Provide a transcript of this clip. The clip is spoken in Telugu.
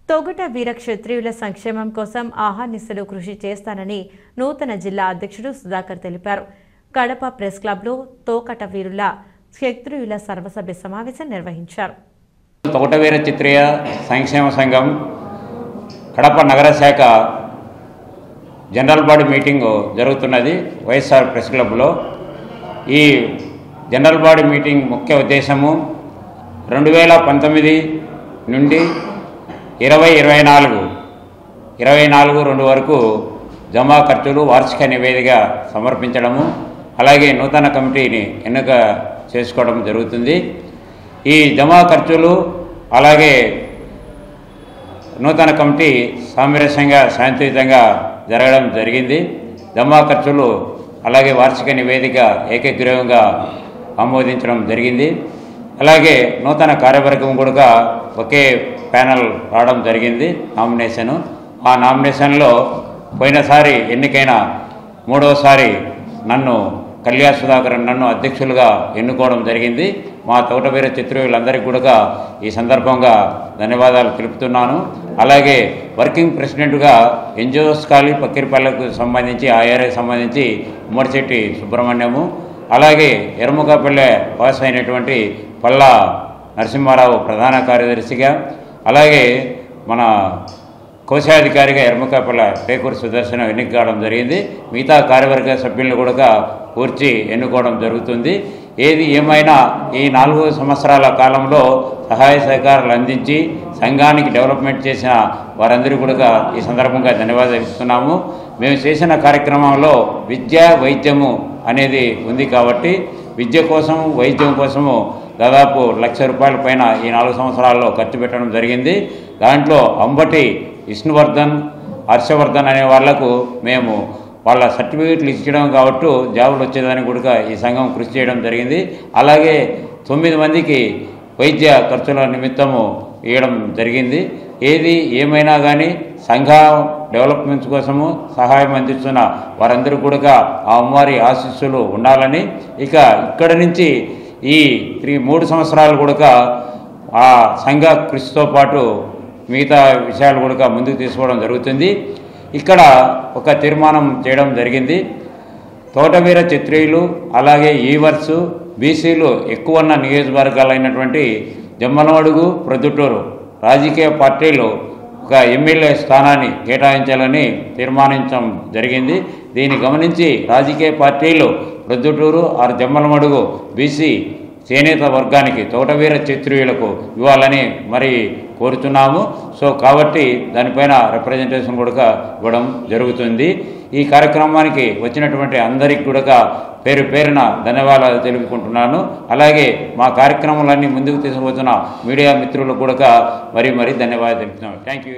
తొగట వీర క్షత్రియుల సంక్షేమం కోసం ఆహార్నిశలు కృషి చేస్తానని నూతన జిల్లా అధ్యక్షుడు సుధాకర్ తెలిపారు. కడప ప్రెస్ క్లబ్లో తోకట వీరుల క్షత్రియుల సర్వసభ్య సమావేశం నిర్వహించారు. తొగట వీర క్షత్రియ సంక్షేమ సంఘం కడప నగర శాఖ జనరల్ బాడీ మీటింగ్ జరుగుతున్నది వైఎస్ఆర్ ప్రెస్ క్లబ్లో. ఈ జనరల్ బాడీ మీటింగ్ ముఖ్య ఉద్దేశము 2019 నుండి 2024 వరకు జమా ఖర్చులు వార్షిక నివేదిక సమర్పించడము, అలాగే నూతన కమిటీని ఎన్నిక చేసుకోవడం జరుగుతుంది. ఈ జమా ఖర్చులు అలాగే నూతన కమిటీ సామరస్యంగా శాంతియుతంగా జరగడం జరిగింది. జమా ఖర్చులు అలాగే వార్షిక నివేదిక ఏకగ్రీవంగా ఆమోదించడం జరిగింది. అలాగే నూతన కార్యవర్గం కూడా ఒకే ప్యానల్ రావడం జరిగింది నామినేషను. ఆ నామినేషన్లో పోయినసారి ఎన్నికైన మూడవసారి కళ్యాణ సుధాకర్ నన్ను అధ్యక్షులుగా ఎన్నుకోవడం జరిగింది. మా తోట వీర క్షత్రియులందరికీ కూడా ఈ సందర్భంగా ధన్యవాదాలు తెలుపుతున్నాను. అలాగే వర్కింగ్ ప్రెసిడెంట్గా ఎన్జిఓస్ కాలనీ పక్కిరిపల్లెకు సంబంధించి ఆ ఏరియాకి సంబంధించి ఉమ్మడిశెట్టి సుబ్రహ్మణ్యము, అలాగే ఎర్ముకపల్లె పాస్ అయినటువంటి పల్లా నరసింహారావు ప్రధాన కార్యదర్శిగా, అలాగే మన కోశాధికారిగా ఎర్ముకపల్లె పేకూరు సుదర్శనం ఎన్నిక కావడం జరిగింది. మిగతా కార్యవర్గ సభ్యులను కూడా కూర్చి ఎన్నుకోవడం జరుగుతుంది. ఏది ఏమైనా ఈ 4 సంవత్సరాల కాలంలో సహాయ సహకారాలు అందించి సంఘానికి డెవలప్మెంట్ చేసిన వారందరికీ కూడా ఈ సందర్భంగా ధన్యవాదాలు ఇస్తున్నాము. మేము చేసిన కార్యక్రమంలో విద్య వైద్యము అనేది ఉంది కాబట్టి విద్య కోసం వైద్యం కోసము దాదాపు ₹1,00,000 పైన ఈ 4 సంవత్సరాల్లో ఖర్చు పెట్టడం జరిగింది. దాంట్లో అంబటి విష్ణువర్ధన్, హర్షవర్ధన్ అనే వాళ్లకు మేము వాళ్ళ సర్టిఫికేట్లు ఇచ్చడం కాబట్టి జాబులు వచ్చేదానికి కూడా ఈ సంఘం కృషి చేయడం జరిగింది. అలాగే 9 మందికి వైద్య ఖర్చుల నిమిత్తము ఇవ్వడం జరిగింది. ఏది ఏమైనా కానీ సంఘ డెవలప్మెంట్స్ కోసము సహాయం అందిస్తున్న వారందరూ కూడా ఆ అమ్మవారి ఆశీస్సులు ఉండాలని, ఇక్కడ నుంచి ఈ 3 సంవత్సరాలు కూడా ఆ సంఘ కృషితో పాటు మిగతా విషయాలు కూడా ముందుకు తీసుకోవడం జరుగుతుంది. ఇక్కడ ఒక తీర్మానం చేయడం జరిగింది. తోటవీర క్షత్రియులు అలాగే ఈవర్స్ బీసీలు ఎక్కువ ఉన్న నియోజకవర్గాలైనటువంటి జమ్మలమడుగు, ప్రొద్దుటూరు రాజకీయ పార్టీలు ఒక ఎమ్మెల్యే స్థానాన్ని కేటాయించాలని తీర్మానించడం జరిగింది. దీన్ని గమనించి రాజకీయ పార్టీలు ప్రొద్దుటూరు జమ్మలమడుగు బీసీ చేనేత వర్గానికి తోటవీర క్షత్రియులకు ఇవ్వాలని మరి కోరుతున్నాము. కాబట్టి దానిపైన రిప్రజెంటేషన్ కూడా ఇవ్వడం జరుగుతుంది. ఈ కార్యక్రమానికి వచ్చినటువంటి అందరికీ కూడా పేరు పేరున ధన్యవాదాలు తెలుపుకుంటున్నాను. అలాగే మా కార్యక్రమాలన్నీ ముందుకు తీసుకుపోతున్న మీడియా మిత్రులకు కూడా మరీ ధన్యవాదాలు తెలుపుతున్నాను. Thank you.